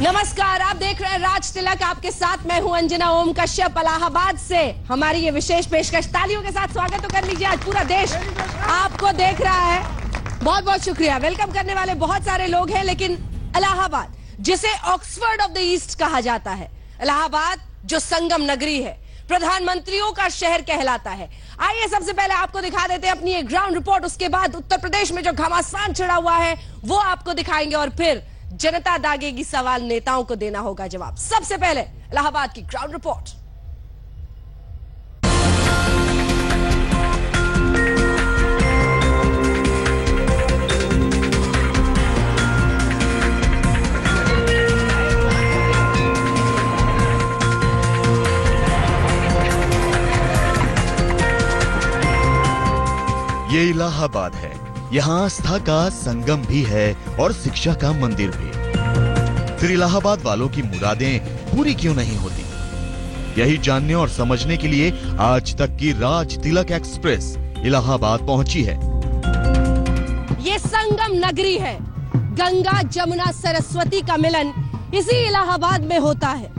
नमस्कार, आप देख रहे हैं राज तिलक। आपके साथ मैं हूं अंजना ओम कश्यप इलाहाबाद से। हमारी ये विशेष पेशकश, तालियों के साथ स्वागत तो कर लीजिए। आज पूरा देश आपको देख रहा है। बहुत बहुत शुक्रिया। वेलकम करने वाले बहुत सारे लोग हैं, लेकिन इलाहाबाद जिसे ऑक्सफोर्ड ऑफ द ईस्ट कहा जाता है, इलाहाबाद जो संगम नगरी है, प्रधानमंत्रियों का शहर कहलाता है। आइए सबसे पहले आपको दिखा देते हैं अपनी एक ग्राउंड रिपोर्ट। उसके बाद उत्तर प्रदेश में जो घमासान चढ़ा हुआ है वो आपको दिखाएंगे, और फिर जनता दागेगी सवाल, नेताओं को देना होगा जवाब। सबसे पहले इलाहाबाद की ग्राउंड रिपोर्ट। ये इलाहाबाद है। यहाँ आस्था का संगम भी है और शिक्षा का मंदिर भी। फिर इलाहाबाद वालों की मुरादें पूरी क्यों नहीं होती? यही जानने और समझने के लिए आज तक की राज तिलक एक्सप्रेस इलाहाबाद पहुंची है। ये संगम नगरी है। गंगा जमुना सरस्वती का मिलन इसी इलाहाबाद में होता है।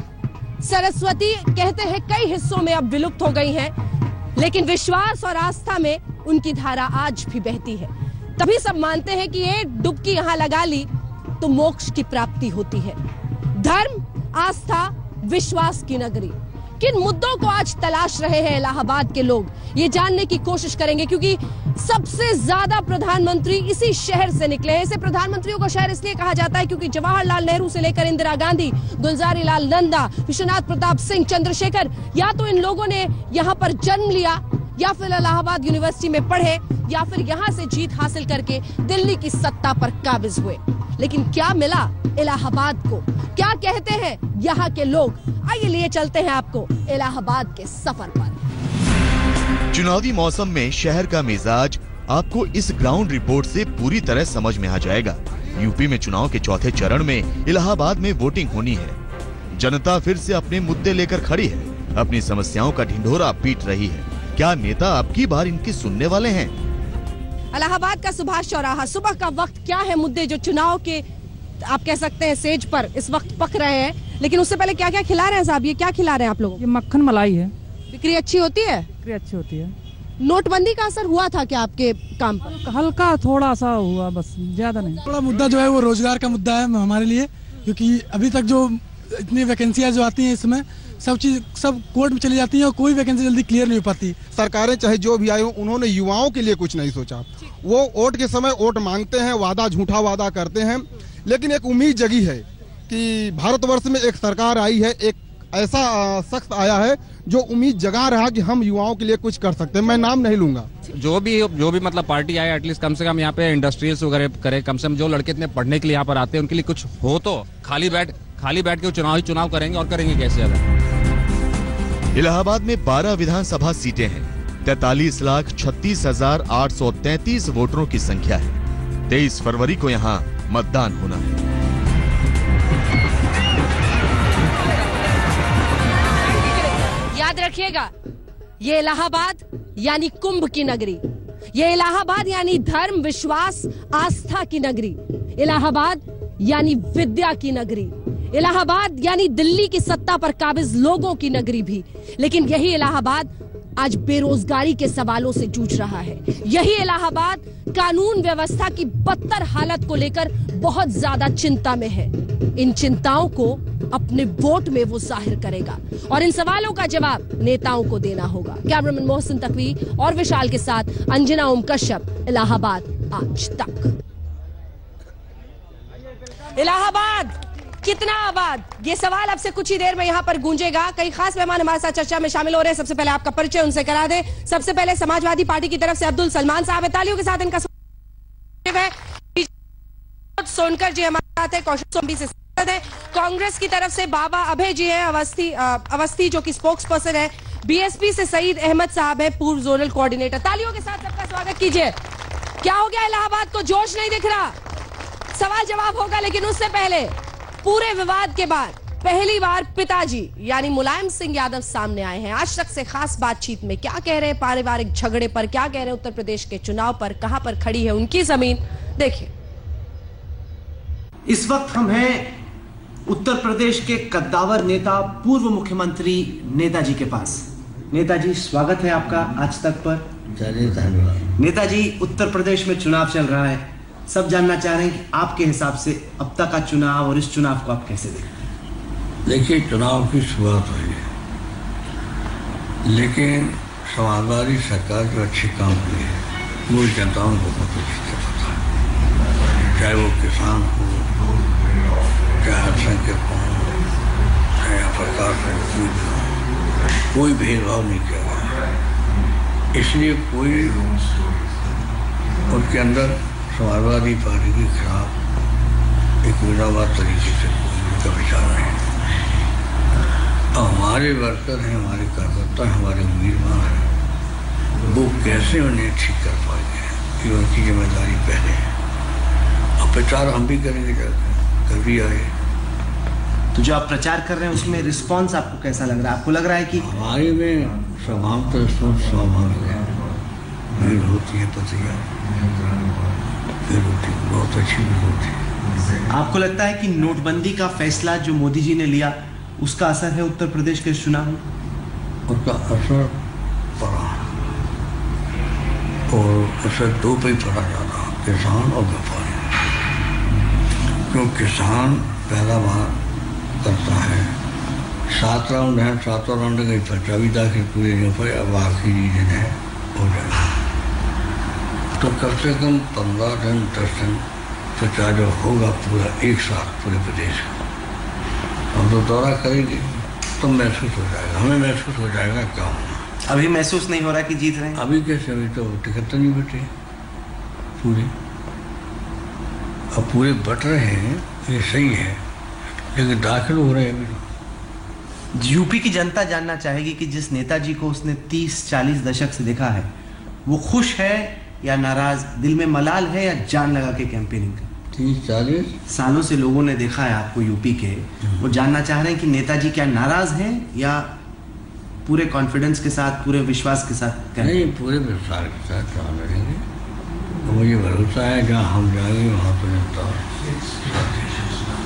सरस्वती कहते हैं कई हिस्सों में अब विलुप्त हो गई हैं, लेकिन विश्वास और आस्था में उनकी धारा आज भी बहती है। तभी सब मानते हैं कि ये डुबकी यहां लगा ली तो मोक्ष की प्राप्ति होती है। धर्म, आस्था, विश्वास की नगरी। किन मुद्दों को आज तलाश रहे हैं इलाहाबाद के लोग, ये जानने की कोशिश करेंगे, क्योंकि सबसे ज्यादा प्रधानमंत्री इसी शहर से निकले हैं। इसे प्रधानमंत्रियों का शहर इसलिए कहा जाता है क्योंकि जवाहरलाल नेहरू से लेकर इंदिरा गांधी, गुलजारी लाल नंदा, विश्वनाथ प्रताप सिंह, चंद्रशेखर, या तो इन लोगों ने यहां पर जन्म लिया, या फिर इलाहाबाद यूनिवर्सिटी में पढ़े, या फिर यहां से जीत हासिल करके दिल्ली की सत्ता पर काबिज हुए। लेकिन क्या मिला इलाहाबाद को? क्या कहते हैं यहाँ के लोग? आइए लिए चलते हैं आपको इलाहाबाद के सफर पर। चुनावी मौसम में शहर का मिजाज आपको इस ग्राउंड रिपोर्ट से पूरी तरह समझ में आ जाएगा। यूपी में चुनाव के चौथे चरण में इलाहाबाद में वोटिंग होनी है। जनता फिर से अपने मुद्दे लेकर खड़ी है, अपनी समस्याओं का ढिंढोरा पीट रही है। क्या नेता अब की बार इनकी सुनने वाले हैं? इलाहाबाद का सुभाष चौराहा, सुबह का वक्त। क्या है मुद्दे जो चुनाव के आप कह सकते हैं सेज पर इस वक्त पक रहे हैं? लेकिन उससे पहले क्या क्या खिला रहे हैं साहब? ये क्या खिला रहे हैं आप लोगों? ये मक्खन मलाई है। बिक्री अच्छी होती है? बिक्री अच्छी होती है। नोटबंदी का असर हुआ था क्या आपके काम पर? हल्का थोड़ा सा हुआ, बस ज्यादा नहीं। बड़ा मुद्दा जो है वो रोजगार का मुद्दा है हमारे लिए, क्योंकि अभी तक जो इतनी वैकेंसियां जो आती हैं इसमें सब कोर्ट में चली जाती हैं और कोई वैकेंसी जल्दी क्लियर नहीं हो पाती। सरकारें चाहे जो भी आई हो, उन्होंने युवाओं के लिए कुछ नहीं सोचा। वो वोट के समय वोट मांगते हैं, वादा झूठा वादा करते हैं, लेकिन एक उम्मीद जगी है कि भारतवर्ष में एक सरकार आई है, एक ऐसा शख्स आया है जो उम्मीद जगा रहा कि हम युवाओं के लिए कुछ कर सकते हैं। मैं नाम नहीं लूंगा। जो भी मतलब पार्टी आए, एटलीस्ट कम से कम यहाँ पे इंडस्ट्रीज वगैरह करे। कम से कम जो लड़के इतने पढ़ने के लिए यहाँ पर आते हैं उनके लिए कुछ हो। तो खाली बैठ के चुनाव करेंगे, और करेंगे कैसे? इलाहाबाद में 12 विधानसभा सीटें हैं। 43,36,833 वोटरों की संख्या है। 23 फरवरी को यहाँ मतदान होना है। याद रखिएगा, ये इलाहाबाद यानी कुंभ की नगरी। ये इलाहाबाद यानी धर्म, विश्वास, आस्था की नगरी। इलाहाबाद यानी विद्या की नगरी। इलाहाबाद यानी दिल्ली की सत्ता पर काबिज लोगों की नगरी भी। लेकिन यही इलाहाबाद आज बेरोजगारी के सवालों से जूझ रहा है। यही इलाहाबाद कानून व्यवस्था की बदतर हालत को लेकर बहुत ज्यादा चिंता में है। इन चिंताओं को अपने वोट में वो जाहिर करेगा, और इन सवालों का जवाब नेताओं को देना होगा। कैमरामैन मोहसिन तकवी और विशाल के साथ अंजना ओम कश्यप, इलाहाबाद आज तक। इलाहाबाद कितना आबाद? ये सवाल अब से कुछ ही देर में यहाँ पर गूंजेगा। कई खास मेहमान हमारे साथ चर्चा में शामिल हो रहे हैं। सबसे पहले आपका परिचय उनसे करा दे। सबसे पहले समाजवादी पार्टी की तरफ से अब्दुल सलमान साहब है। तालियों के साथ इनका है। सोनकर जी हमारे साथ है, कौशल सोमबी से है। कांग्रेस की तरफ से बाबा अभय जी है, अवस्थी जो कि स्पोक्स पर्सन है। बीएसपी से सईद अहमद साहब है, पूर्व जोनल कोऑर्डिनेटर। तालियों के साथ सबका स्वागत कीजिए। क्या हो गया इलाहाबाद को? जोश नहीं दिख रहा? सवाल जवाब होगा, लेकिन उससे पहले पूरे विवाद के बाद पहली बार पिताजी यानी मुलायम सिंह यादव सामने आए हैं। आज तक से खास बातचीत में क्या कह रहे हैं पारिवारिक झगड़े पर, क्या कह रहे हैं उत्तर प्रदेश के चुनाव पर, कहां पर खड़ी है उनकी जमीन, देखिए। इस वक्त हम हैं उत्तर प्रदेश के कद्दावर नेता पूर्व मुख्यमंत्री नेताजी के पास। नेताजी, स्वागत है आपका आज तक पर। धन्यवाद। नेताजी, उत्तर प्रदेश में चुनाव चल रहा है, सब जानना चाह रहे हैं कि आपके हिसाब से अब तक का चुनाव और इस चुनाव को आप कैसे देखते हैं? देखिए, चुनाव की शुरुआत हुई है, लेकिन समाजवादी सरकार जो अच्छे काम हुए हैं वो जनताओं को बहुत अच्छी से पता है। चाहे वो किसान हो, चाहे अल्पसंख्यक हो, चाहे प्रकाश कोई भेदभाव नहीं किया गया। इसलिए कोई उनके अंदर समाजवादी पार्टी के खिलाफ एक विरोधाभास तरीके से कोई विचार नहीं। और हमारे वर्कर हैं, हमारे कार्यकर्ता हैं, हमारे उम्मीदवार हैं, वो कैसे उन्हें ठीक कर पाएंगे, ये उनकी जिम्मेदारी पहले है। और प्रचार हम भी करेंगे, जाकर कभी आए। तो जो आप प्रचार कर रहे हैं उसमें रिस्पांस आपको कैसा लग रहा है? आपको लग रहा है कि हमारे में स्वभाव तो रिस्पॉन्स स्वाभाविक है, भीड़ होती है, पतिया भीड़ होती है, बहुत अच्छी भीड़ होती है। आपको लगता है कि नोटबंदी का फैसला जो मोदी जी ने लिया उसका असर है उत्तर प्रदेश के चुनाव में? उसका असर पड़ा, और असर दो पे पड़ा ज़्यादा, किसान और व्यापारी। क्यों किसान पैदावार करता है, 7 राउंड है, 7 राउंड का पर्चा भी दाखिल पूरे नहीं हो पाए, अब आखिरी दिन है हो जाएगा। तो कम से कम 15 दिन 10 दिन प्रचार जो होगा पूरा एक साथ पूरे प्रदेश का, हम तो दौरा करेंगे तो महसूस हो जाएगा, हमें महसूस हो जाएगा क्या होना। अभी महसूस नहीं हो रहा कि जीत रहे हैं? अभी कैसे, अभी तो टिकट नहीं बचे पूरे, अब पूरे बट रहे हैं, ये सही है, लेकिन दाखिल हो रहे हैं अभी। यूपी की जनता जानना चाहेगी कि जिस नेताजी को उसने 30-40 दशक से देखा है, वो खुश है या नाराज, दिल में मलाल है या जान लगा के कैंपेनिंग कर? 30-40 सालों से लोगों ने देखा है आपको यूपी के, वो जानना चाह रहे हैं कि नेताजी क्या नाराज हैं या पूरे कॉन्फिडेंस के साथ, पूरे विश्वास के साथ? नहीं, पूरे विश्वास के साथ काम करेंगे। तो मुझे भरोसा है जहाँ हम जाएंगे वहाँ पर जनता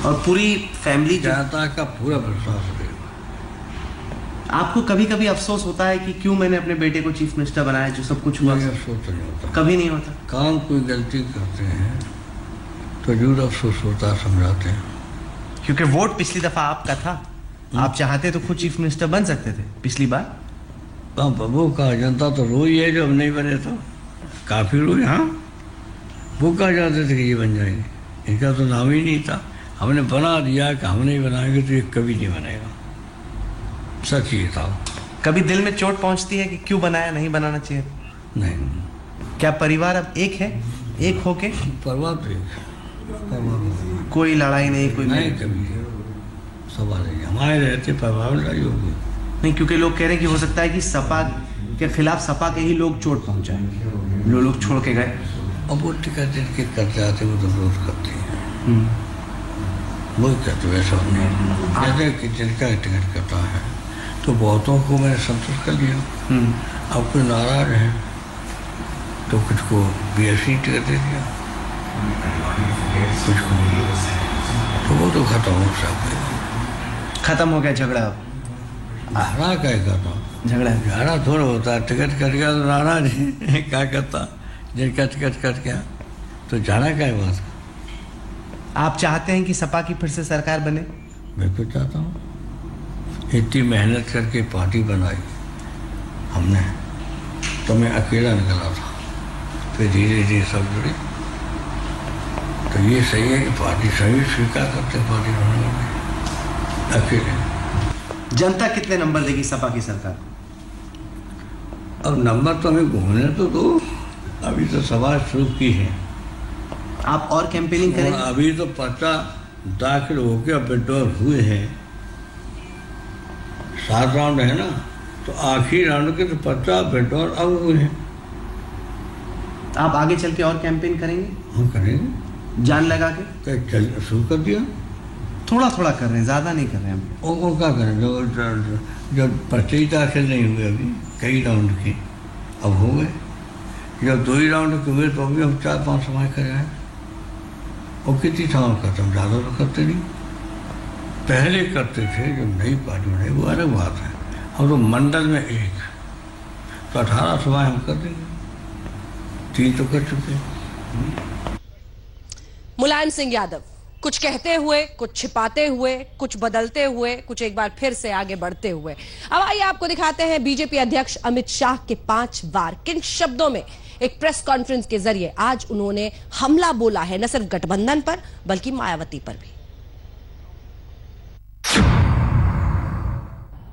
और पूरी फैमिली जनता का पूरा विश्वास रहेगा। आपको कभी कभी अफसोस होता है कि क्यों मैंने अपने बेटे को चीफ मिनिस्टर बनाया, जो सब कुछ हुआ? अफसोस तो नहीं होता, कभी नहीं होता। काम कोई गलती करते हैं तो जरूर अफसोस होता है, समझाते हैं। क्योंकि वोट पिछली दफा आपका था, आप चाहते तो खुद चीफ मिनिस्टर बन सकते थे पिछली बार। वो कहा, जनता तो रोई है जो हम नहीं बने तो, काफी रोई। हाँ, वो कहा जाते थे कि ये बन जाएंगे, इनका तो नाम ही नहीं था, हमने बना दिया कि हम नहीं बनाएंगे तो ये कभी नहीं बनेगा। सच ये था। कभी दिल में चोट पहुंचती है कि क्यों बनाया, नहीं बनाना चाहिए? नहीं। क्या परिवार अब एक है, एक होके? परिवार तो एक, कोई लड़ाई नहीं, कोई नहीं, कभी सवाल नहीं, हमारे रहते परिवार लड़ाई होगी नहीं, क्योंकि लोग कह रहे हैं कि हो सकता है कि सपा के खिलाफ सपा के ही लोग चोट पहुंचाएंगे, जो लोग छोड़ के गए। अब वो टिकट जिनके कर जाते वो तो विरोध करते हैं, वो कहते वैसा नहीं कहते कि जिनका टिकट करता है तो बहुतों को मैंने संतुष्ट कर लिया। अब कोई नाराज है तो कुछ को BSC टिकट दे दिया, कुछ को तो वो तो खत्म हो सकता, खत्म हो गया झगड़ा। हरा क्या था झगड़ा थोड़ा होता है, टिकट कट गया तो नाराज है, क्या करता, जिनका टिकट कट गया तो जाना क्या है बात। आप चाहते हैं कि सपा की फिर से सरकार बने? बिल्कुल चाहता हूँ, इतनी मेहनत करके पार्टी बनाई हमने, तो मैं अकेला निकला था, फिर धीरे धीरे सब जुड़े, तो ये सही है कि पार्टी सही स्वीकार करते पार्टी बनाने में अकेले। जनता कितने नंबर देगी सपा की सरकार? अब नंबर तो हमें घूमने तो दो, अभी तो सभा शुरू की है। आप और कैंपेनिंग करेंगे? अभी तो पर्चा दाखिल होकर विड्रॉल हुए हैं, 7 राउंड है ना, तो आखिरी राउंड के तो पर्चा विड्रॉल अब हुए हैं। आप आगे चल के और कैंपेन करेंगे? हम करेंगे, जान लगा के। चल शुरू कर दिया, थोड़ा थोड़ा कर रहे हैं, ज़्यादा नहीं कर रहे हैं हम। और क्या करें, जो पर्चे ही दाखिल नहीं हुए अभी कई राउंड के, अब हो गए। जब 2 ही राउंड के हुए तो अभी हम 4-5 समय कर रहे हैं, और कितनी था खत्म, ज़्यादा तो करते नहीं। पहले करते थे जो नई पार्टी में, वो अलग बात है। हम तो मंडल में एक, तो 18 सभाएं हम कर देंगे, 3 तो कर चुके हैं। मुलायम सिंह यादव कुछ कहते हुए, कुछ छिपाते हुए, कुछ बदलते हुए, कुछ एक बार फिर से आगे बढ़ते हुए। अब आइए आपको दिखाते हैं बीजेपी अध्यक्ष अमित शाह के 5 बार किन शब्दों में एक प्रेस कॉन्फ्रेंस के जरिए आज उन्होंने हमला बोला है, न सिर्फ गठबंधन पर बल्कि मायावती पर भी।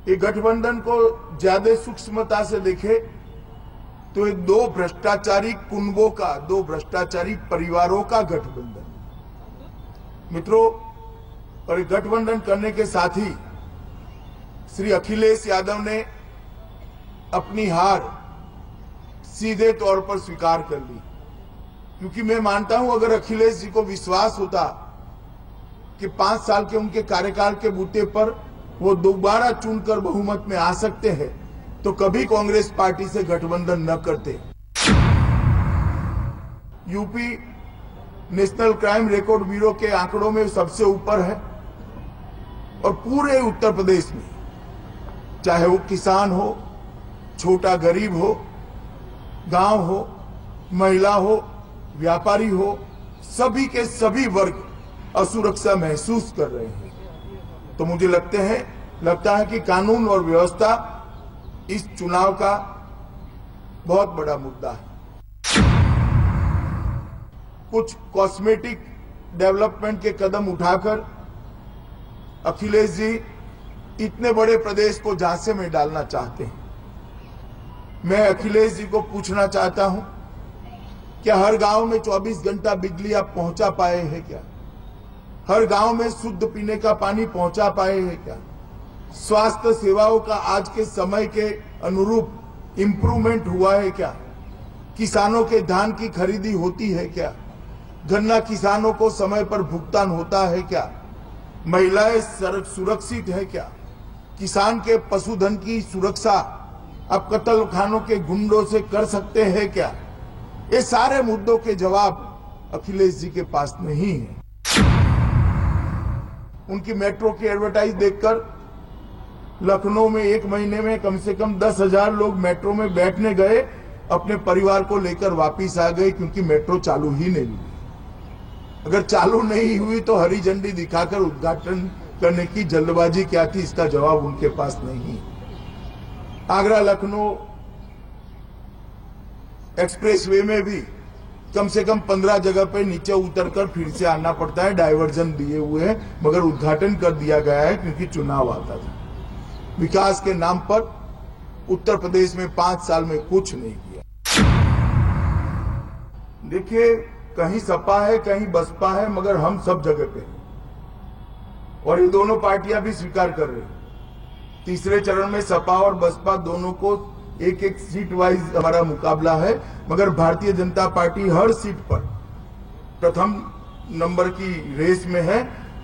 ये गठबंधन को ज्यादा सूक्ष्मता से देखे तो ये 2 भ्रष्टाचारी कुंबों का, 2 भ्रष्टाचारी परिवारों का गठबंधन मित्रों। और ये गठबंधन करने के साथ ही श्री अखिलेश यादव ने अपनी हार सीधे तौर पर स्वीकार कर ली, क्योंकि मैं मानता हूं अगर अखिलेश जी को विश्वास होता कि 5 साल के उनके कार्यकाल के बूते पर वो दोबारा चुनकर बहुमत में आ सकते हैं तो कभी कांग्रेस पार्टी से गठबंधन न करते। UP national crime record bureau के आंकड़ों में सबसे ऊपर है और पूरे उत्तर प्रदेश में चाहे वो किसान हो, छोटा गरीब हो, गांव हो, महिला हो, व्यापारी हो, सभी के सभी वर्ग असुरक्षा महसूस कर रहे हैं। तो मुझे लगता है कि कानून और व्यवस्था इस चुनाव का बहुत बड़ा मुद्दा है। कुछ कॉस्मेटिक डेवलपमेंट के कदम उठाकर अखिलेश जी इतने बड़े प्रदेश को झांसे में डालना चाहते हैं। मैं अखिलेश जी को पूछना चाहता हूं, क्या हर गांव में 24 घंटा बिजली आप पहुंचा पाए हैं क्या? हर गांव में शुद्ध पीने का पानी पहुंचा पाए हैं क्या? स्वास्थ्य सेवाओं का आज के समय के अनुरूप इंप्रूवमेंट हुआ है क्या? किसानों के धान की खरीदी होती है क्या? गन्ना किसानों को समय पर भुगतान होता है क्या? महिलाएं सुरक्षित है क्या? किसान के पशुधन की सुरक्षा अब कत्ल खानों के गुंडों से कर सकते हैं क्या? ये सारे मुद्दों के जवाब अखिलेश जी के पास नहीं है। उनकी मेट्रो की एडवर्टाइज देखकर लखनऊ में 1 महीने में कम से कम 10,000 लोग मेट्रो में बैठने गए, अपने परिवार को लेकर वापिस आ गए, क्योंकि मेट्रो चालू ही नहीं हुई। अगर चालू नहीं हुई तो हरी झंडी दिखाकर उद्घाटन करने की जल्दबाजी क्या थी, इसका जवाब उनके पास नहीं। आगरा लखनऊ एक्सप्रेसवे में भी कम से कम 15 जगह पे नीचे उतरकर फिर से आना पड़ता है। डायवर्जन दिए हुए हैं, मगर उद्घाटन कर दिया गया है क्योंकि चुनाव आता था। विकास के नाम पर उत्तर प्रदेश में 5 साल में कुछ नहीं किया। देखिए, कहीं सपा है, कहीं बसपा है, मगर हम सब जगह पे हैं और ये दोनों पार्टियां भी स्वीकार कर रही हैं। तीसरे चरण में सपा और बसपा दोनों को एक सीट वाइज हमारा मुकाबला है, मगर भारतीय जनता पार्टी हर सीट पर प्रथम नंबर की रेस में है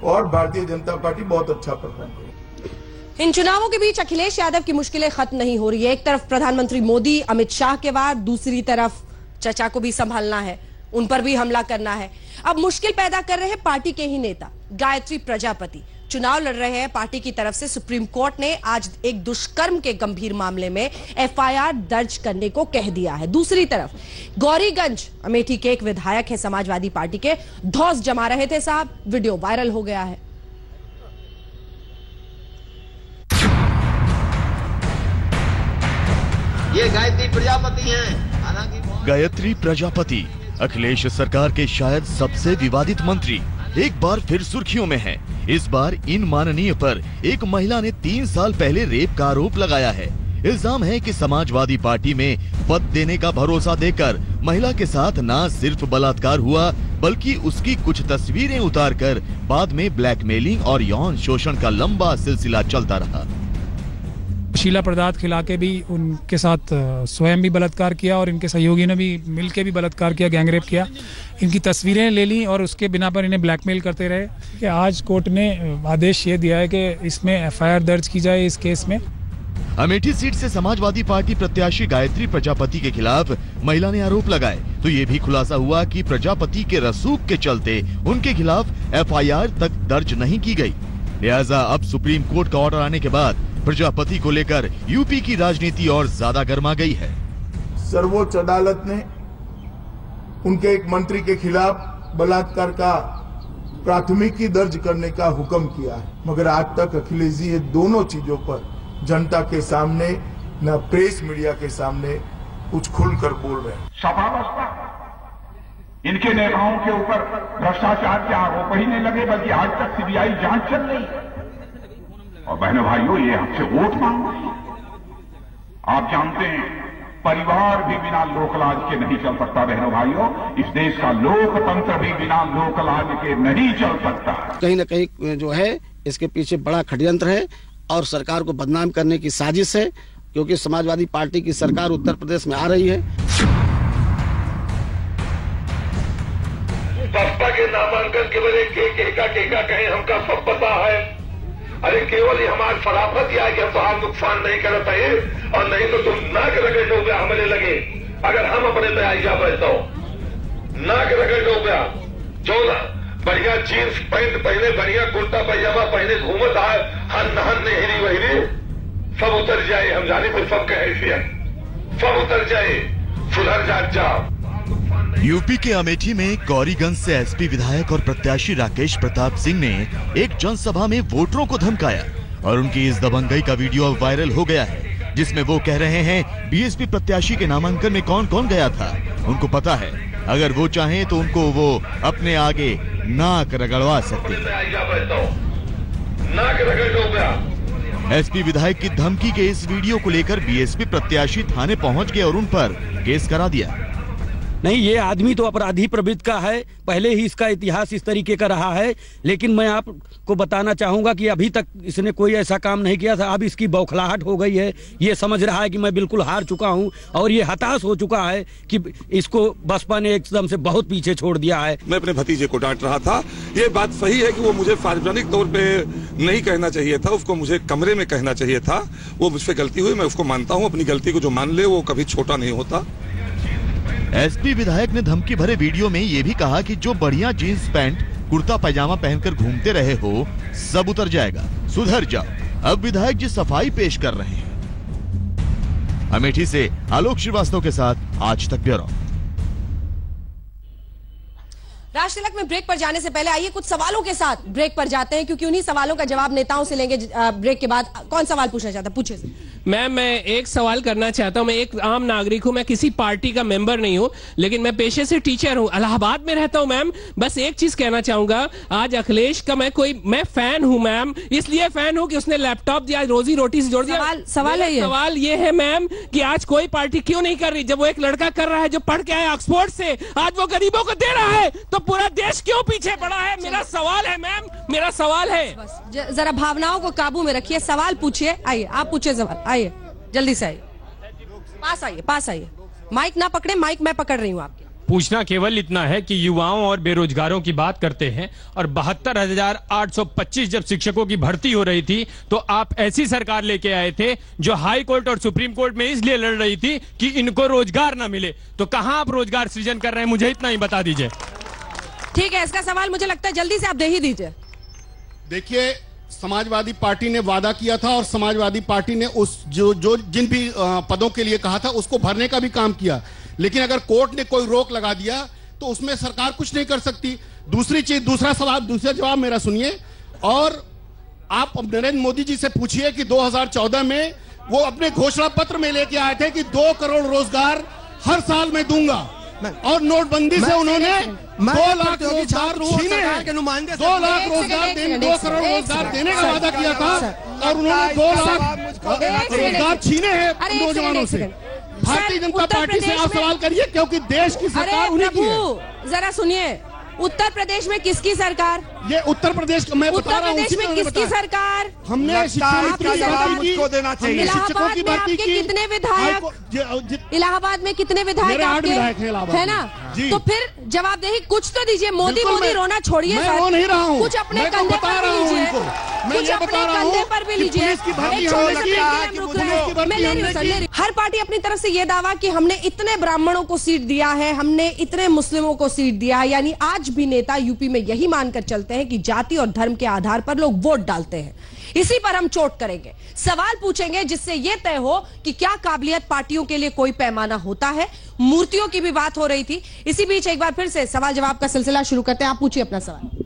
और भारतीय जनता पार्टी बहुत अच्छा परफॉर्म करेगी। इन चुनावों के बीच अखिलेश यादव की मुश्किलें खत्म नहीं हो रही है। एक तरफ प्रधानमंत्री मोदी अमित शाह के बाद, दूसरी तरफ चचा को भी संभालना है, उन पर भी हमला करना है। अब मुश्किल पैदा कर रहे हैं पार्टी के ही नेता गायत्री प्रजापति। चुनाव लड़ रहे हैं पार्टी की तरफ से। सुप्रीम कोर्ट ने आज एक दुष्कर्म के गंभीर मामले में एफआईआर दर्ज करने को कह दिया है। दूसरी तरफ गौरीगंज अमेठी के एक विधायक है समाजवादी पार्टी के, धौंस जमा रहे थे साहब, वीडियो वायरल हो गया है। ये गायत्री प्रजापति हैं। हालांकि गायत्री प्रजापति अखिलेश सरकार के शायद सबसे विवादित मंत्री एक बार फिर सुर्खियों में हैं। इस बार इन माननीय पर एक महिला ने 3 साल पहले रेप का आरोप लगाया है। इल्जाम है कि समाजवादी पार्टी में पद देने का भरोसा देकर महिला के साथ न सिर्फ बलात्कार हुआ, बल्कि उसकी कुछ तस्वीरें उतारकर बाद में ब्लैकमेलिंग और यौन शोषण का लंबा सिलसिला चलता रहा। नशीला पदार्थ खिला के भी उनके साथ स्वयं भी बलात्कार किया और इनके सहयोगी ने भी मिलके भी बलात्कार किया, गैंगरेप किया। इनकी तस्वीरें ले ली और उसके बिना पर इन्हें ब्लैकमेल करते रहे। कि आज कोर्ट ने आदेश ये दिया है कि इसमें एफआईआर दर्ज की जाए इस केस में। अमेठी सीट से समाजवादी पार्टी प्रत्याशी गायत्री प्रजापति के खिलाफ महिला ने आरोप लगाए तो ये भी खुलासा हुआ कि प्रजापति के रसूख के चलते उनके खिलाफ एफआईआर तक दर्ज नहीं की गई। लिहाजा अब सुप्रीम कोर्ट का ऑर्डर आने के बाद प्रजापति को लेकर यूपी की राजनीति और ज्यादा गर्मा गई है। सर्वोच्च अदालत ने उनके एक मंत्री के खिलाफ बलात्कार का प्राथमिकी दर्ज करने का हुक्म किया है, मगर आज तक अखिलेश जी ये दोनों चीजों पर जनता के सामने न प्रेस मीडिया के सामने कुछ खुलकर बोल रहे हैं। सपा बसपा इनके नेताओं के ऊपर भ्रष्टाचार के आरोप ही नहीं लगे, बल्कि आज तक सीबीआई जांच चल रही है। और बहनों भाइयों, ये हमसे वोट मांग रहे हैं। आप जानते हैं परिवार भी बिना लोकलाज के नहीं चल सकता। बहनों भाइयों, इस देश का लोकतंत्र भी बिना लोकलाज के नहीं चल सकता। कहीं न कहीं जो है इसके पीछे बड़ा षड्यंत्र है और सरकार को बदनाम करने की साजिश है, क्योंकि समाजवादी पार्टी की सरकार उत्तर प्रदेश में आ रही है। बसपा के नामांकन के वजह के टेका कहें हमका सब पता है। अरे केवल ये हमारी फराफत ही है कि हम तो आप नुकसान नहीं कर पाए, और नहीं तो तुम नाक रगड़ लो गया हमारे लगे। अगर हम अपने पे आई जा बैठता हूं, नाक रगड़ लो गया, जो ना बढ़िया जीन्स पैंट पहने, बढ़िया कुर्ता पैजामा पहने घूमत आए, हन नहन नेहरी वहरी सब उतर जाए। हम जाने पर सब कहे सब उतर जाए, सुधर जाओ। यूपी के अमेठी में गौरीगंज से एसपी विधायक और प्रत्याशी राकेश प्रताप सिंह ने एक जनसभा में वोटरों को धमकाया और उनकी इस दबंगई का वीडियो अब वायरल हो गया है, जिसमें वो कह रहे हैं बीएसपी प्रत्याशी के नामांकन में कौन कौन गया था उनको पता है, अगर वो चाहें तो उनको वो अपने आगे नाक रगड़वा सकते हैं। एसपी विधायक की धमकी के इस वीडियो को लेकर बीएसपी प्रत्याशी थाने पहुंच गए और उन पर केस करा दिया। नहीं, ये आदमी तो अपराधी प्रवृत्ति का है, पहले ही इसका इतिहास इस तरीके का रहा है। लेकिन मैं आपको बताना चाहूंगा कि अभी तक इसने कोई ऐसा काम नहीं किया था। अब इसकी बौखलाहट हो गई है, ये समझ रहा है कि मैं बिल्कुल हार चुका हूं और ये हताश हो चुका है कि इसको बसपा ने एकदम से बहुत पीछे छोड़ दिया है। मैं अपने भतीजे को डांट रहा था। ये बात सही है कि वो मुझे सार्वजनिक तौर पे नहीं कहना चाहिए था, उसको मुझे कमरे में कहना चाहिए था। वो मुझसे गलती हुई, मैं उसको मानता हूँ। अपनी गलती को जो मान ले वो कभी छोटा नहीं होता। एसपी विधायक ने धमकी भरे वीडियो में ये भी कहा कि जो बढ़िया जीन्स पैंट कुर्ता पैजामा पहनकर घूमते रहे हो सब उतर जाएगा, सुधर जाओ। अब विधायक जी सफाई पेश कर रहे हैं। अमेठी से आलोक श्रीवास्तव के साथ आज तक ब्यूरो। राज तिलक में ब्रेक पर जाने से पहले आइए कुछ सवालों के साथ ब्रेक पर जाते हैं, क्योंकि उन्हीं सवालों का जवाब नेताओं से लेंगे ब्रेक के बाद। कौन सवाल पूछना चाहता है? पूछे। मैम, मैं एक सवाल करना चाहता हूं। मैं एक आम नागरिक हूं, मैं किसी पार्टी का मेंबर नहीं हूं, लेकिन मैं पेशे से टीचर हूं, इलाहाबाद में रहता हूं। मैम, बस एक चीज कहना चाहूंगा, आज अखिलेश का मैं फैन हूं मैम, इसलिए फैन हूं कि उसने लैपटॉप दिया, रोजी रोटी से जोड़ दिया। सवाल ये है मैम कि आज कोई पार्टी क्यों नहीं कर रही? जब वो एक लड़का कर रहा है जो पढ़ के आया ऑक्सफोर्ड से, आज वो गरीबों को दे रहा है, तो पूरा देश क्यों पीछे पड़ा है? मेरा सवाल है मैम, मेरा सवाल है। जरा भावनाओं को काबू में रखिए, सवाल पूछिए। आइए, आप पूछिए सवाल, आइए जल्दी से आइए, पास आइए। माइक ना पकड़े, माइक मैं पकड़ रही हूँ आपके। पूछना केवल इतना है कि युवाओं और बेरोजगारों की बात करते हैं, और 72,825 जब शिक्षकों की भर्ती हो रही थी तो आप ऐसी सरकार लेके आए थे जो हाई कोर्ट और सुप्रीम कोर्ट में इसलिए लड़ रही थी कि इनको रोजगार ना मिले। तो कहां आप रोजगार सृजन कर रहे हैं, मुझे इतना ही बता दीजिए। ठीक है, इसका सवाल मुझे लगता है जल्दी से आप दे ही दीजिए। देखिए, समाजवादी पार्टी ने वादा किया था और समाजवादी पार्टी ने उस जो जिन भी पदों के लिए कहा था उसको भरने का भी काम किया, लेकिन अगर कोर्ट ने कोई रोक लगा दिया तो उसमें सरकार कुछ नहीं कर सकती। दूसरी चीज, दूसरा जवाब मेरा सुनिए, और आप नरेंद्र मोदी जी से पूछिए कि 2014 में वो अपने घोषणा पत्र में लेके आए थे कि 2 करोड़ रोजगार हर साल में दूंगा, और नोटबंदी से उन्होंने 2 लाख रोजगार छीने हैं। 2 लाख रोजगार 2 करोड़ रोजगार देने का वादा किया था और उन्होंने 2 लाख रोजगार छीने हैं नौजवानों से। भारतीय जनता पार्टी से आप सवाल करिए, क्योंकि देश की सरकार उन्हीं की है। जरा सुनिए, उत्तर प्रदेश में किसकी सरकार? ये उत्तर प्रदेश मैं बता रहा हूं, उत्तर प्रदेश में किसकी सरकार? हमने शिक्षकों की भर्ती की। कितने विधायक इलाहाबाद में, कितने विधायक आपके है ना? तो फिर जवाबदेही कुछ तो दीजिए। मोदी रोना छोड़िए, मैं रो नहीं रहा हूं, कुछ अपने कंधे पर लीजिए। मैं कुछ ये अपने बता रहा कंधे हूं पर भी कि लीजिए। पुलिस की भर्ती एक होने छोटे से लगी ब्रेक है के लिए कि हम रुक पुलिस रहे की हैं। भर्ती मैं ले रही हूं हमने सर, ले की। रही हूं। हर पार्टी अपनी तरफ से ये दावा कि हमने इतने ब्राह्मणों को सीट दिया है, हमने इतने मुस्लिमों को सीट दिया है, यानी आज भी नेता यूपी में यही मानकर चलते हैं कि जाति और धर्म के आधार पर लोग वोट डालते हैं। इसी पर हम चोट करेंगे, सवाल पूछेंगे जिससे यह तय हो कि क्या काबिलियत पार्टियों के लिए कोई पैमाना होता है। मूर्तियों की भी बात हो रही थी। इसी बीच एक बार फिर से सवाल जवाब का सिलसिला शुरू करते हैं। आप पूछिए अपना सवाल।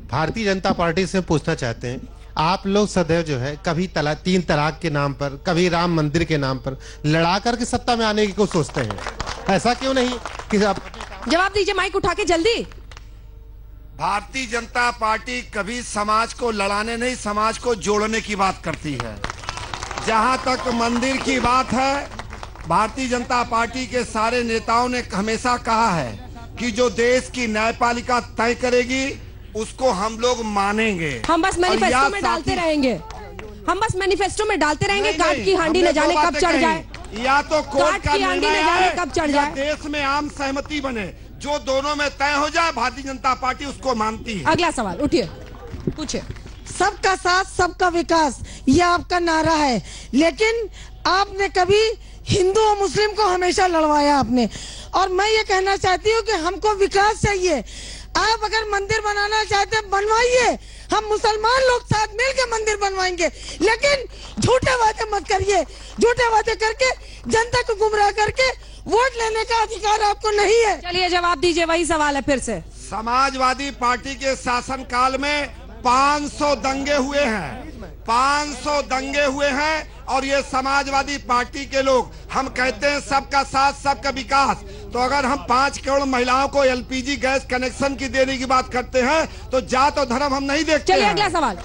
भारतीय जनता पार्टी से पूछना चाहते हैं, आप लोग सदैव जो है कभी तीन तलाक के नाम पर, कभी राम मंदिर के नाम पर लड़ा करके सत्ता में आने की कोशिश सोचते हैं, ऐसा क्यों नहीं कि आप जवाब दीजिए, माइक उठा के जल्दी। भारतीय जनता पार्टी कभी समाज को लड़ाने नहीं, समाज को जोड़ने की बात करती है। जहां तक मंदिर की बात है, भारतीय जनता पार्टी के सारे नेताओं ने हमेशा कहा है कि जो देश की न्यायपालिका तय करेगी उसको हम लोग मानेंगे। हम बस मैनिफेस्टो में डालते रहेंगे, हम बस मैनिफेस्टो में डालते रहेंगे। काट की हांडी न जाने कब चढ़ जाए, या तो कोर्ट का निर्णय है कब चढ़ या जाए, देश में आम सहमति बने, जो दोनों में तय हो जाए भारतीय जनता पार्टी उसको मानती है। अगला सवाल उठिए, पूछिए। सबका साथ सबका विकास, ये आपका नारा है, लेकिन आपने कभी हिंदू और मुस्लिम को हमेशा लड़वाया आपने। और मैं ये कहना चाहती हूँ कि हमको विकास चाहिए। आप अगर मंदिर बनाना चाहते हैं बनवाइए, हम मुसलमान लोग साथ मिलकर मंदिर बनवाएंगे, लेकिन झूठे वादे मत करिए। झूठे वादे करके जनता को गुमराह करके वोट लेने का अधिकार आपको नहीं है। चलिए जवाब दीजिए, वही सवाल है फिर से। समाजवादी पार्टी के शासनकाल में 500 दंगे हुए हैं, 500 दंगे हुए हैं, और ये समाजवादी पार्टी के लोग, हम कहते हैं सबका साथ सबका विकास, तो अगर हम 5 करोड़ महिलाओं को एलपीजी गैस कनेक्शन की देने की बात करते हैं तो जात और धर्म हम नहीं देखते। चलिए अगला सवाल।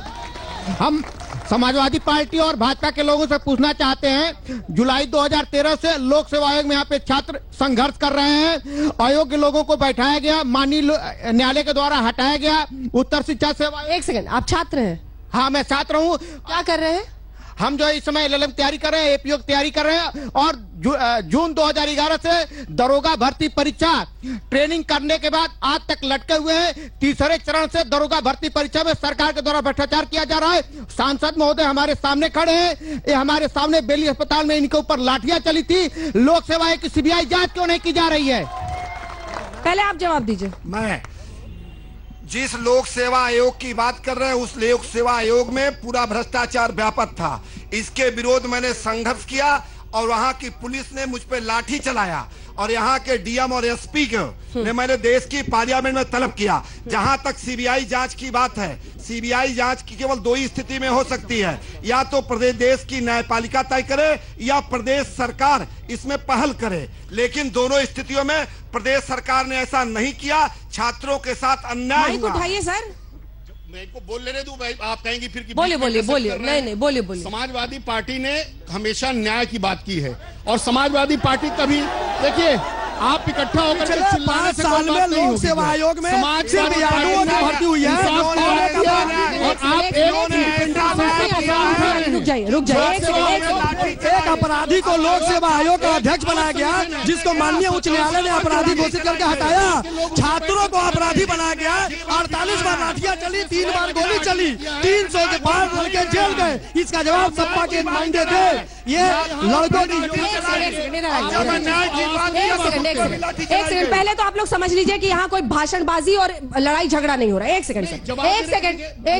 हम समाजवादी पार्टी और भाजपा के लोगों से पूछना चाहते हैं, जुलाई 2013 से लोक सेवा आयोग में यहाँ पे छात्र संघर्ष कर रहे हैं। आयोग के लोगों को बैठाया गया, माननीय न्यायालय के द्वारा हटाया गया। उत्तर शिक्षा सेवा। एक सेकंड, आप छात्र हैं? हाँ, मैं छात्र हूँ। क्या कर रहे हैं? हम जो इस समय LLM तैयारी कर रहे हैं, APO की तैयारी कर रहे हैं, और जून 2011 से दरोगा भर्ती परीक्षा ट्रेनिंग करने के बाद आज तक लटके हुए हैं। तीसरे चरण से दरोगा भर्ती परीक्षा में सरकार के द्वारा भ्रष्टाचार किया जा रहा है। सांसद महोदय हमारे सामने खड़े हैं, ये हमारे सामने बेली अस्पताल में इनके ऊपर लाठियां चली थी। लोक सेवा आयोग की CBI जांच क्यों नहीं की जा रही है? पहले आप जवाब दीजिए। मैं जिस लोक सेवा आयोग की बात कर रहे हैं, उस लोक सेवा आयोग में पूरा भ्रष्टाचार व्यापक था। इसके विरोध मैंने संघर्ष किया और वहां की पुलिस ने मुझ पे लाठी चलाया, और यहाँ के DM और SP ने मैंने देश की पार्लियामेंट में तलब किया। जहां तक CBI जांच की बात है, CBI जांच की केवल 2 ही स्थिति में हो सकती है, या तो प्रदेश देश की न्यायपालिका तय करे या प्रदेश सरकार इसमें पहल करे, लेकिन दोनों स्थितियों में प्रदेश सरकार ने ऐसा नहीं किया। छात्रों के साथ अन्याय हुआ। उठाइए सर, मैं इनको बोल लेने दूं, आप कहेंगी फिर कि बोलिए बोलिए बोलिए। नहीं बोलिए बोलिए। समाजवादी पार्टी ने हमेशा न्याय की बात की है, और समाजवादी पार्टी कभी, देखिए आप इकट्ठा होकर के चिल्लाने से 5 साल में लोक सेवा आयोग में समाजवादी यादवों की भर्ती हुई है, और आप रुक जाइए एक अपराधी को लोक सेवा आयोग का अध्यक्ष बनाया गया, जिसको माननीय उच्च न्यायालय ने अपराधी घोषित करके हटाया। छात्रों को अपराधी बनाया गया, 48 बार लाठियां चली, 3 बार गोली चली, 300 के पार लड़के जेल गए। इसका जवाब सपा के नुमाइंदे थे। ये लड़कों की एक सेकंड, पहले तो आप लोग समझ लीजिए कि यहाँ कोई भाषणबाजी और लड़ाई झगड़ा नहीं हो रहा है। एक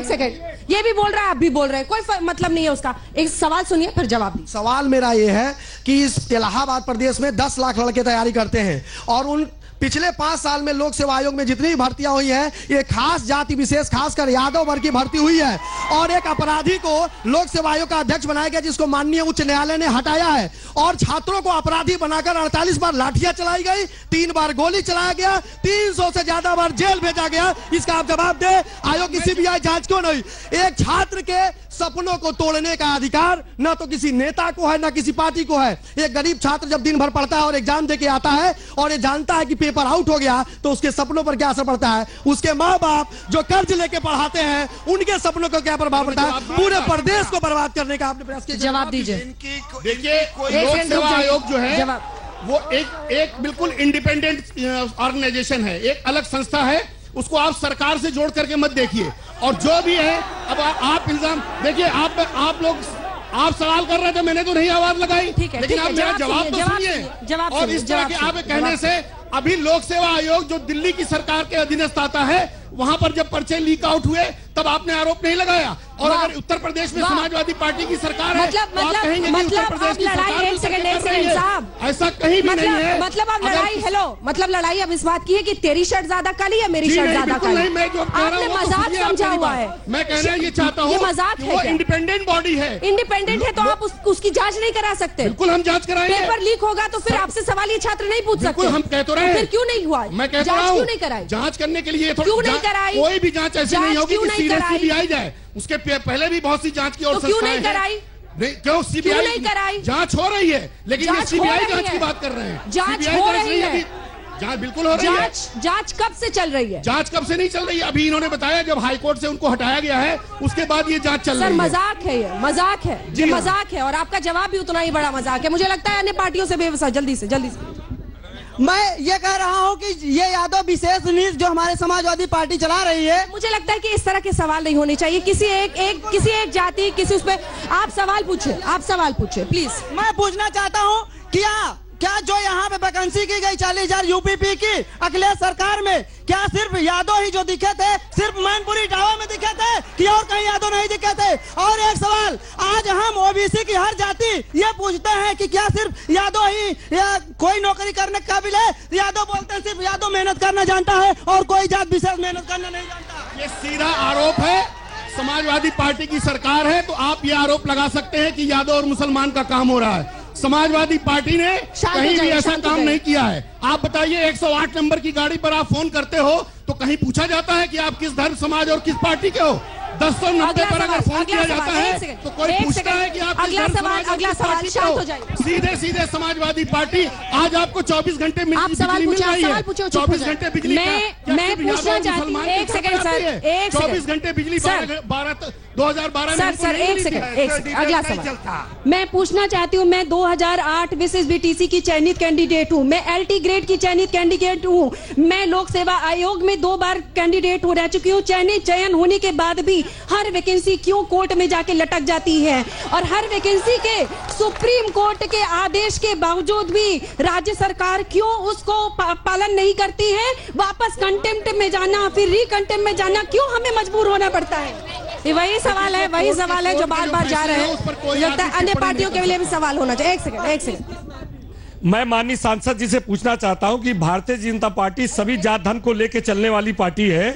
सेकंड, ये भी बोल रहा है, आप भी बोल रहे हैं, कोई मतलब नहीं है उसका। एक सवाल सुनिए फिर जवाब दीजिए। सवाल मेरा ये है कि इस इलाहाबाद प्रदेश में 10 लाख लड़के तैयारी करते हैं, और उन पिछले 5 साल में लोक सेवा आयोग में जितनी भर्तियां हुई हैं, ये खास जाति विशेष, खासकर यादव वर्ग की भर्ती हुई है। और एक अपराधी को लोक सेवा आयोग का अध्यक्ष बनाया गया, जिसको माननीय उच्च न्यायालय ने हटाया है। और छात्रों को अपराधी बनाकर 48 बार लाठियां चलाई गई, 3 बार गोली चलाया गया, 300 से ज्यादा बार जेल भेजा गया। इसका आप जवाब दे, आयोग की CBI जांच क्यों नहीं? एक छात्र के सपनों को तोड़ने का अधिकार न तो किसी नेता को है, न किसी पार्टी को है। एक गरीब छात्र जब दिन भर पढ़ता है और एग्जाम देके आता है, और ये जानता है कि पेपर आउट हो गया, तो उसके सपनों पर क्या असर पड़ता है? उसके माँ बाप जो कर्ज लेके पढ़ाते हैं, उनके सपनों को क्या प्रभाव पड़ता है? पूरे प्रदेश को बर्बाद करने का आपने प्रयास किया। जवाब दीजिए। देखिए, लोक सेवा आयोग जो है वो एक बिल्कुल इंडिपेंडेंट ऑर्गेनाइजेशन है, एक अलग संस्था है। उसको आप सरकार से जोड़ करके मत देखिए। और जो भी है, अब आप इल्जाम देखिए, आप लोग आप सवाल कर रहे थे, मैंने तो नहीं आवाज लगाई, लेकिन आप मेरा जवाब तो सुनिए। और इस तरह के आप कहने से अभी लोक सेवा आयोग जो दिल्ली की सरकार के अधीनस्थ आता है, वहां पर जब पर्चे लीक आउट हुए तब आपने आरोप नहीं लगाया। और अगर उत्तर प्रदेश में समाजवादी पार्टी की सरकार है तो आप कहेंगे कि उत्तर प्रदेश की सरकार एक सेकंड साहब, ऐसा कहीं भी नहीं है। मतलब अब लड़ाई, हेलो, मतलब लड़ाई अब इस बात की है कि तेरी शर्ट ज्यादा काली है, मेरी शर्ट ज्यादा काली। आपने मजाक समझा हुआ है। मैं कहना ये चाहता हूँ, ये मजाक है, इंडिपेंडेंट बॉडी है। इंडिपेंडेंट है तो आप उसकी जांच नहीं करा सकते। बिल्कुल हम जांच कराएंगे। पेपर लीक होगा तो फिर आपसे सवाल ये छात्र नहीं पूछ सकते। हम कह तो रहे, फिर क्यों नहीं हुआ? मैं कहता हूं, जांच क्यों नहीं कराई? जांच करने के लिए क्यों नहीं कराई? कोई भी जांच ऐसी नहीं होगी कि सीबीआई जाए। उसके पहले भी बहुत सी जांच की और क्यों नहीं कराई? क्यों सीबीआई नहीं कराई? जांच हो रही है, लेकिन ये सीबीआई जांच की बात कर रहे हैं। जांच हो रही है, जांच बिल्कुल हो रही है। जांच कब से चल रही है? जांच कब से नहीं चल रही है, अभी इन्होंने बताया जब हाईकोर्ट से उनको हटाया गया है उसके बाद ये जांच चल रही है। मजाक है, ये मजाक है, ये मजाक है। और आपका जवाब भी उतना ही बड़ा मजाक है। मुझे लगता है अन्य पार्टियों से बेवसा। जल्दी से मैं ये कह रहा हूँ कि ये यादव विशेष न्यूज जो हमारे समाजवादी पार्टी चला रही है, मुझे लगता है कि इस तरह के सवाल नहीं होने चाहिए। किसी एक जाति, किसी उस पे आप सवाल पूछे प्लीज। मैं पूछना चाहता हूँ क्या जो यहाँ पे वैकेंसी की गई 40,000 यूपीपी की अखिलेश सरकार में, क्या सिर्फ यादव ही जो दिखे थे, सिर्फ मैनपुरी टावर में दिखे थे कि और कहीं यादव नहीं दिखे थे? और एक सवाल, आज हम ओबीसी की हर जाति ये पूछते हैं कि क्या सिर्फ यादव ही या कोई नौकरी करने के काबिल है? यादव बोलते हैं सिर्फ यादव मेहनत करना जानता है और कोई जात विशेष मेहनत करना नहीं जानता। ये सीधा आरोप है। समाजवादी पार्टी की सरकार है तो आप ये आरोप लगा सकते हैं कि यादव और मुसलमान का काम हो रहा है। समाजवादी पार्टी ने कहीं भी ऐसा काम नहीं किया है। आप बताइए, 108 नंबर की गाड़ी पर आप फोन करते हो तो कहीं पूछा जाता है कि आप किस धर्म, समाज और किस पार्टी के हो? 1090 पर अगर फोन किया जाता है तो कोई पूछता है कि आप किस धर्म, समाज और किस पार्टी के हो? सीधे समाजवादी पार्टी आज आपको 24 घंटे बिजली मिल रही है। 24 घंटे बिजली। मैं पूछना चाहती हूँ, एक सेकंड सर, 24 घंटे बिजली 2012 में। सर एक सेकंड, अगला सवाल मैं पूछना चाहती हूँ। मैं 2008 विशेष बीटीसी की चयनित कैंडिडेट हूँ। मैं LT ग्रेड की चयनित कैंडिडेट हूँ। मैं लोक सेवा आयोग में 2 बार कैंडिडेट हो रह चुकी हूँ। चयन होने के बाद भी हर वैकेंसी क्यों कोर्ट में जाके लटक जाती है? और हर वैकेंसी के सुप्रीम कोर्ट के आदेश के बावजूद भी राज्य सरकार क्यों उसको पालन नहीं करती है? वापस कंटेम्प्ट में जाना, फिर रिकंटेम्प्ट में जाना, क्यों हमें मजबूर होना पड़ता है? ये वही सवाल है जो बार बार जा रहे हैं। लगता है अन्य पार्टियों के लिए भी सवाल होना चाहिए। एक सेकंड मैं माननीय सांसद जी से पूछना चाहता हूं कि भारतीय जनता पार्टी सभी जात धर्म को लेकर चलने वाली पार्टी है।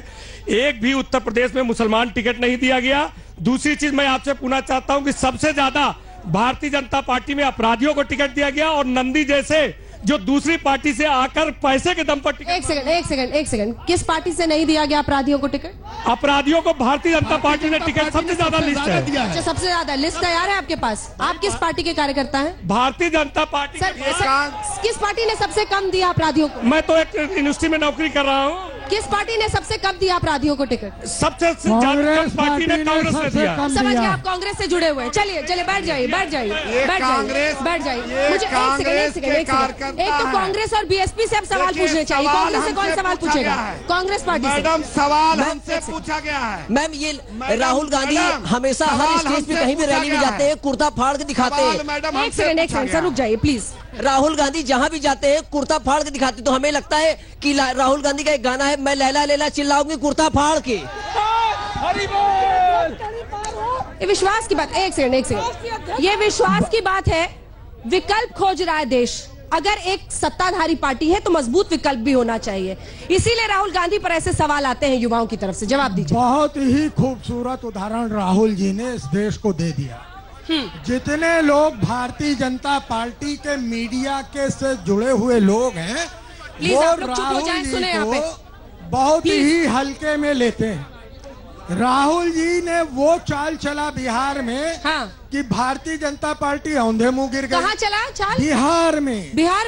एक भी उत्तर प्रदेश में मुसलमान टिकट नहीं दिया गया। दूसरी चीज मैं आपसे पूछना चाहता हूं कि सबसे ज्यादा भारतीय जनता पार्टी में अपराधियों को टिकट दिया गया और नंदी जैसे जो दूसरी पार्टी से आकर पैसे के दम पर टिकट। एक सेकंड, किस पार्टी से नहीं दिया गया अपराधियों को टिकट? अपराधियों को भारतीय जनता पार्टी ने टिकट सबसे ज्यादा लिस्ट है। अच्छा, सबसे ज्यादा लिस्ट तैयार है आपके पास? आप किस पार्टी के कार्यकर्ता हैं? भारतीय जनता पार्टी। किस पार्टी ने सबसे कम दिया अपराधियों को? मैं तो एक यूनिवर्सिटी में नौकरी कर रहा हूँ। किस पार्टी ने सबसे कम दिया अपराधियों को टिकट? सबसे ज्यादा पार्टी ने कांग्रेस ने दिया। समझ गए, आप कांग्रेस से जुड़े हुए हैं। चलिए बैठ जाइए। मुझे एक सेकंड, एक तो कांग्रेस और बीएसपी से अब सवाल पूछने चाहिए। कांग्रेस से कौन सवाल पूछेगा? कांग्रेस पार्टी से। मैडम, सवाल हमसे पूछा गया है। मैम, ये राहुल गांधी हमेशा हर स्टेज पे कहीं भी रैली में जाते हैं, कुर्ता फाड़ के दिखाते हैं। एक सेकंड सर, रुक जाइए प्लीज। राहुल गांधी जहां भी जाते हैं कुर्ता फाड़ के दिखाते, तो हमें लगता है कि राहुल गांधी का एक गाना है, मैं लैला लैला चिल्लाऊंगी कुर्ता फाड़ के। ये विश्वास की बात। एक सेकंड, ये विश्वास की बात है। विकल्प खोज रहा है देश। अगर एक सत्ताधारी पार्टी है तो मजबूत विकल्प भी होना चाहिए। इसीलिए राहुल गांधी पर ऐसे सवाल आते हैं युवाओं की तरफ से। जवाब दीजिए। बहुत ही खूबसूरत उदाहरण राहुल जी ने इस देश को दे दिया। जितने लोग भारतीय जनता पार्टी के मीडिया के से जुड़े हुए लोग हैं, वो राहुल जी को बहुत ही हल्के में लेते हैं। राहुल जी ने वो चाल चला बिहार में कि भारतीय जनता पार्टी औंधे मुंह गिर गई। कहाँ चला चाल? बिहार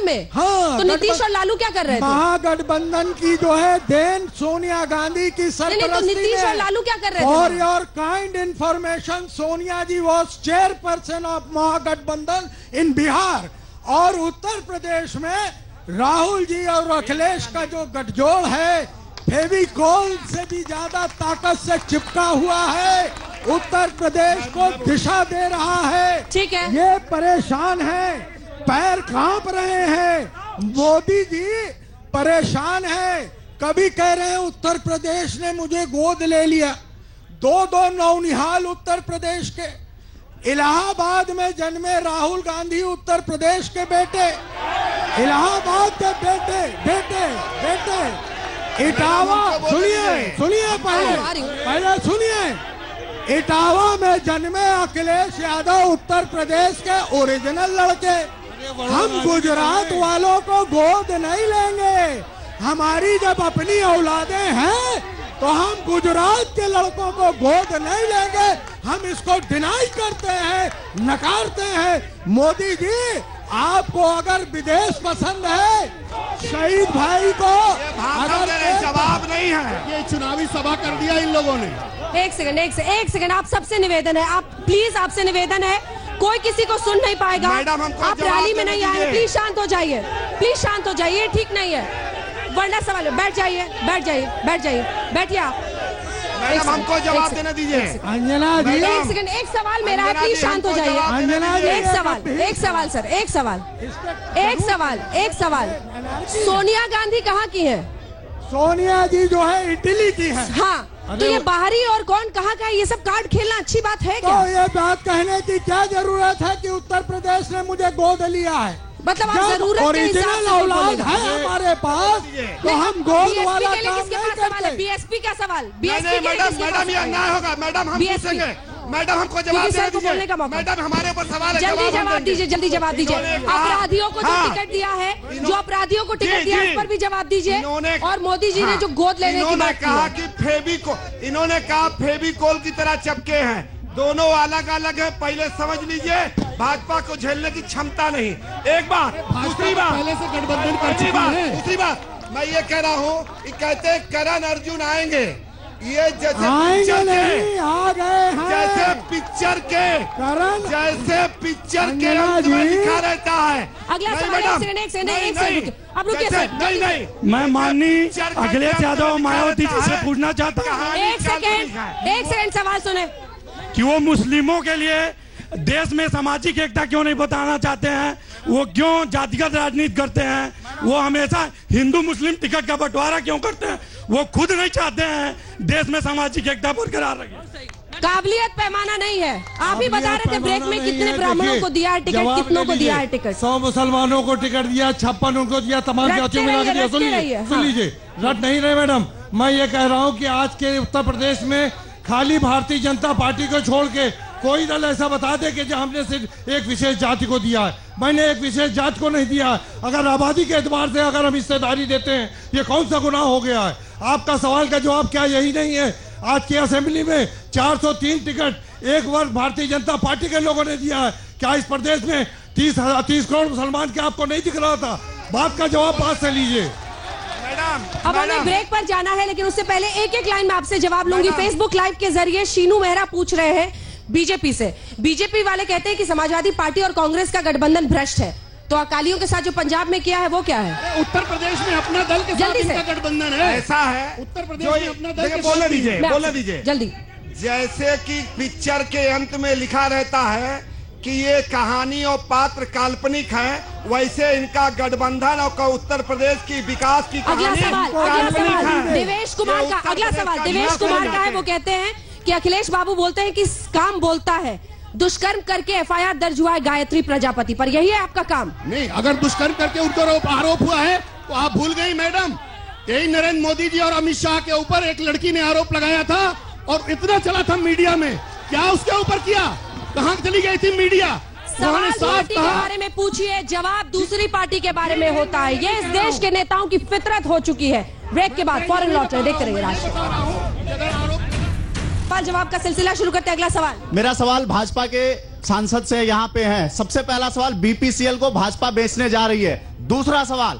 में। हाँ, तो नीतीश और लालू क्या कर रहे थे? महागठबंधन की जो है देन सोनिया गांधी की सरपरस्ती में। नीतीश और लालू क्या कर रहे थे? For your kind information, Sonia ji was chairperson of Mahagathbandhan in Bihar. और उत्तर प्रदेश में राहुल जी और अखिलेश का जो गठजोड़ है, फेविकोल से भी ज्यादा ताकत से चिपका हुआ है, उत्तर प्रदेश को दिशा दे रहा है। ठीक है, ये परेशान है, पैर कांप रहे हैं। मोदी जी परेशान है। कभी कह रहे हैं उत्तर प्रदेश ने मुझे गोद ले लिया। दो नौनिहाल उत्तर प्रदेश के, इलाहाबाद में जन्मे राहुल गांधी उत्तर प्रदेश के बेटे, इलाहाबाद के बेटे इटावा, सुनिए पहले सुनिए, इटावा में जन्मे अखिलेश यादव उत्तर प्रदेश के ओरिजिनल लड़के। हम गुजरात वालों को गोद नहीं लेंगे। हमारी जब अपनी औलादें हैं तो हम गुजरात के लड़कों को गोद नहीं लेंगे। हम इसको डिनाई करते हैं, नकारते हैं। मोदी जी, आपको अगर विदेश पसंद है, शहीद भाई को अगर जवाब नहीं है, ये चुनावी सभा कर दिया इन लोगों ने। एक सेकंड, आप सबसे निवेदन है, आप प्लीज, आपसे निवेदन है, कोई किसी को सुन नहीं पाएगा। आप रैली में नहीं आए, प्लीज शांत हो जाइए, प्लीज शांत हो जाइए, ठीक नहीं है। वरना सवाल है, बैठिए आप। मैडम हमको जवाब देने दीजिए। अंजना जी, एक सवाल मेरा है, प्लीज शांत हो जाइए। अंजना जी, एक सवाल। सोनिया गांधी कहाँ की है? सोनिया जी जो है इटली की है। हाँ, तो ये बाहरी और कौन कहाँ का है, ये सब कार्ड खेलना अच्छी बात है क्या? तो ये बात कहने की क्या जरूरत है कि उत्तर प्रदेश ने मुझे गोद लिया है? मतलब आप जरूरत के हिसाब से औलाद है हमारे पास, तो हम गोद वाला काम नहीं करते। बीएसपी का सवाल, मैडम ये अन्याय होगा। मैडम हम पूछेंगे, मैडम हमको जवाब दीजिए। मैडम हमारे ऊपर सवाल है, जल्दी जवाब दीजिए। अपराधियों को जो टिकट दिया है, जो अपराधियों को टिकट दिया है, उस पर भी जवाब दीजिए। और मोदी जी ने जो गोद लेने की बात कहा कि इन्होंने कहा फेविकोल की तरह चिपके हैं, दोनों अलग अलग है। पहले समझ लीजिए, भाजपा को झेलने की क्षमता नहीं। एक बात, दूसरी बात, पहले से गठबंधन कर चुकी है। दूसरी बात, मैं ये कह रहा हूँ कि कहते करण अर्जुन आएंगे, ये जैसे पिक्चर के आ गए हैं, जैसे पिक्चर के अंत में लिखा रहता है। अगला सवाल, एक सेकंड, अब रुकिए सर। नहीं, मैं माननीय अखिलेश यादव मायावती जी से पूछना चाहता हूँ। एक सेकंड सवाल सुने कि वो मुस्लिमों के लिए देश में सामाजिक एकता क्यों नहीं बताना चाहते हैं? वो क्यों जातिगत राजनीति करते हैं? वो हमेशा हिंदू मुस्लिम टिकट का बंटवारा क्यों करते हैं? वो खुद नहीं चाहते हैं देश में सामाजिक एकता बरकरार रहे। काबिलियत पैमाना नहीं है। आप ही बता रहे थे ब्रेक में कितने ब्राह्मणों को दिया है टिकट, कितनों को दिया है टिकट? 100 मुसलमानों को टिकट दिया, 56 उनको दिया, तमाम जातियों में दिया। सुन लीजिए, रट नहीं रहे मैडम। मैं ये कह रहा हूँ कि आज के उत्तर प्रदेश में खाली भारतीय जनता पार्टी को छोड़ के कोई दल ऐसा बता दे कि जो हमने सिर्फ एक विशेष जाति को दिया है। मैंने एक विशेष जाति को नहीं दिया। अगर आबादी के एतबार से अगर हम हिस्सेदारी देते हैं, ये कौन सा गुनाह हो गया है? आपका सवाल का जवाब क्या यही नहीं है? आज की असेंबली में 403 टिकट एक वर्ष भारतीय जनता पार्टी के लोगों ने दिया है। क्या इस प्रदेश में 30 करोड़ मुसलमान के आपको नहीं दिख रहा था? बात का जवाब बात से लीजिए। अब हमें ब्रेक पर जाना है, लेकिन उससे पहले एक लाइन में आपसे जवाब लूंगी। फेसबुक लाइव के जरिए शीनू मेहरा पूछ रहे हैं बीजेपी से। बीजेपी वाले कहते हैं कि समाजवादी पार्टी और कांग्रेस का गठबंधन भ्रष्ट है, तो अकालियों के साथ जो पंजाब में किया है वो क्या है? उत्तर प्रदेश में अपना दल के साथ इनका गठबंधन है। ऐसा है, उत्तर प्रदेश में अपना दल के बोलने दीजिए जल्दी। जैसे कि पिक्चर के अंत में लिखा रहता है कि ये कहानी और पात्र काल्पनिक है, वैसे इनका गठबंधन और उत्तर प्रदेश की विकास की कहानी काल्पनिक है। देवेश कुमार का अगला सवाल देवेश कुमार का है। वो कहते हैं कि अखिलेश बाबू बोलते हैं कि काम बोलता है, दुष्कर्म करके एफआईआर दर्ज हुआ है गायत्री प्रजापति पर, यही है आपका काम? नहीं, अगर दुष्कर्म करके उनको आरोप हुआ है तो आप भूल गई मैडम, यही नरेंद्र मोदी जी और अमित शाह के ऊपर एक लड़की ने आरोप लगाया था और इतना चला था मीडिया में। क्या उसके ऊपर किया? कहाँ चली गई थी मीडिया? सवाल पार्टी के बारे में पूछिए, जवाब दूसरी पार्टी के बारे में होता है। ये इस देश के नेताओं की फितरत हो चुकी है। ब्रेक के बाद फौरन लौट रहे, देखते रहिए सवाल जवाब का सिलसिला शुरू करते हैं। अगला सवाल मेरा सवाल भाजपा के सांसद से यहाँ पे है। सबसे पहला सवाल, बीपीसीएल को भाजपा बेचने जा रही है। दूसरा सवाल,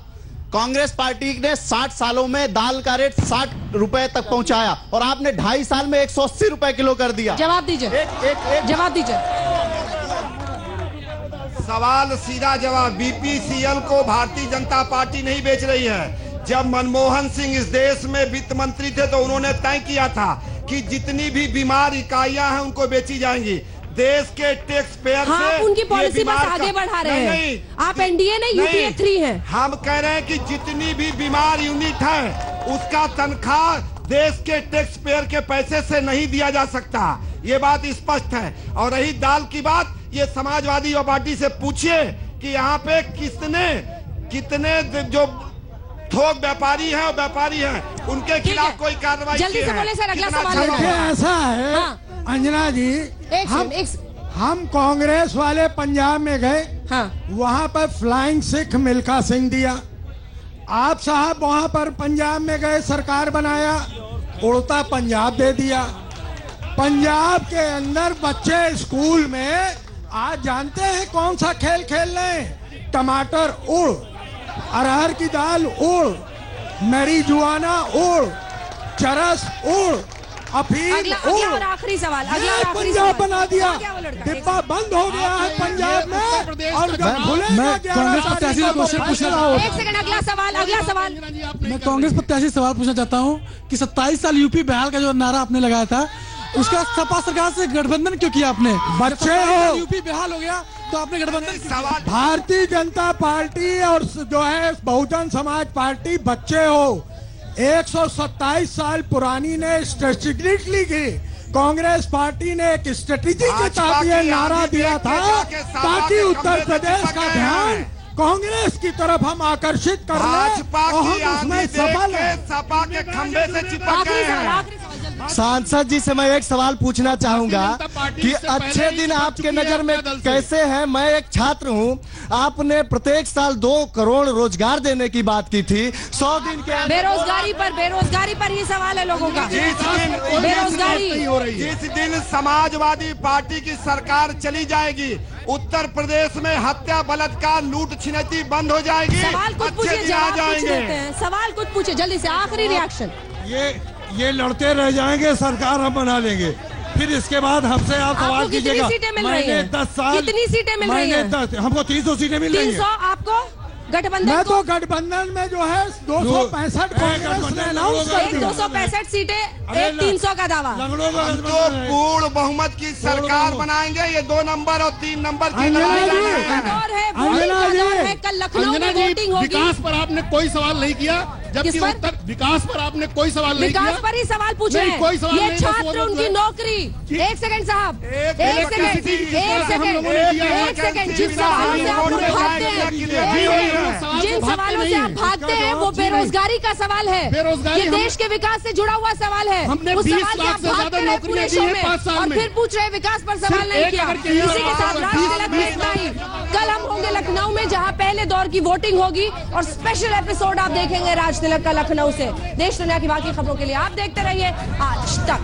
कांग्रेस पार्टी ने 60 सालों में दाल का रेट 60 रुपए तक पहुंचाया और आपने 2.5 साल में 180 रुपए किलो कर दिया। जवाब दीजिए। जवाब दीजिए। सवाल सीधा जवाब, बीपीसीएल को भारतीय जनता पार्टी नहीं बेच रही है। जब मनमोहन सिंह इस देश में वित्त मंत्री थे तो उन्होंने तय किया था कि जितनी भी बीमार इकाइयां हैं उनको बेची जाएंगी। देश के टैक्स पेयर से आप उनकी पॉलिसी बस आगे बढ़ा रहे हैं। आप एनडीए नहीं, यूपीए 3 हैं। हम कह रहे हैं कि जितनी भी बीमार यूनिट है उसका तनख्वाह देश के टैक्स पेयर के पैसे से नहीं दिया जा सकता, ये बात स्पष्ट है। और रही दाल की बात, ये समाजवादी पार्टी से पूछिए कि यहाँ पे कितने जो थोक व्यापारी हैं और व्यापारी हैं उनके खिलाफ कोई कार्रवाई जल्दी से बोले सर, अगला सवाल ऐसा है। हाँ। अंजना जी, हम कांग्रेस वाले पंजाब में गए। हाँ। वहाँ पर फ्लाइंग सिख मिल्खा सिंह दिया। आप साहब वहाँ पर पंजाब में गए, सरकार बनाया, उड़ता पंजाब दे दिया। पंजाब के अंदर बच्चे स्कूल में आज जानते हैं कौन सा खेल खेल रहे हैं? टमाटर उड़, अरहर की दाल उड़, मैरीजुआना उड़, चरस उड़, अफीम उड़। आखिरी सवाल, पंजाब बना दिया, डिब्बा बंद हो गया है पंजाब में। और मैं कांग्रेस प्रत्याशी से क्वेश्चन पूछना, एक सेकंड, अगला सवाल। मैं कांग्रेस प्रत्याशी सवाल पूछना चाहता हूँ कि 27 साल यूपी बिहार का जो नारा आपने लगाया था, उसका सपा सरकार से गठबंधन क्यों किया आपने? बच्चे हो, यूपी बिहार हो गया तो आपने गठबंधन। भारतीय जनता पार्टी और जो है बहुजन समाज पार्टी बच्चे हो। 127 साल पुरानी ने स्ट्रेटेजिकली की कांग्रेस पार्टी ने एक स्ट्रेटेजी के तहत ये नारा दिया था ताकि उत्तर प्रदेश का ध्यान कांग्रेस की तरफ हम आकर्षित कर लें और हम उसमें सफल हैं। सपा के खंबे से चिपक गए हैं। सांसद जी से मैं एक सवाल पूछना चाहूंगा कि अच्छे दिन आपके नजर में कैसे हैं? मैं एक छात्र हूं, आपने प्रत्येक साल 2 करोड़ रोजगार देने की बात की थी। 100 दिन के बेरोजगारी पर ही सवाल है लोगों का। बेरोजगारी जिस दिन समाजवादी पार्टी की सरकार चली जाएगी, उत्तर प्रदेश में हत्या, बलात्कार, लूट छिनैती बंद हो जाएगी। सवाल कुछ पूछिए, सवाल कुछ पूछिए जल्दी से, आखिरी रिएक्शन। ये लड़ते रह जाएंगे, सरकार हम बना लेंगे, फिर इसके बाद हमसे आप सवाल कीजिएगा। मैंने 10 साल, कितनी सीटें मिल रही हैं? हमको 300 सीटें मिल रही हैं। 300 आपको? गठबंधन मैं तो गठबंधन में जो है 265 कांग्रेस ने अनाउंस कर दी। 265 सीटें, एक 300 का दावा। हम तो पूर्ण बहुमत की सरकार बनाएंगे। ये 2 नंबर और 3 नंबर की लड़ाई है। कल लखनऊ में वोटिंग होगी। विकास पर आपने कोई सवाल नहीं किया, जबकि उत्तर विकास पर आपने कोई सवाल नहीं किया। विकास पर ही सवाल पूछे हैं। कोई सवाल ये छात्र, उनकी नौकरी। एक सेकंड साहब, एक सेकंड, जिस सवालों से आप भागते हैं, जिन सवालों से आप भागते हैं वो बेरोजगारी का सवाल है। ये देश के विकास से जुड़ा हुआ सवाल है। उस सवाल से आप भागते हैं पूरे शो में और फिर पूछ रहे विकास पर सवाल नहीं किया। इसी के साथ राजतिलक में इतना ही। कल हम होंगे लखनऊ में, जहां पहले दौर की वोटिंग होगी और स्पेशल एपिसोड आप देखेंगे राजतिलक का लखनऊ से। देश दुनिया की बाकी खबरों के लिए आप देखते रहिए आज तक।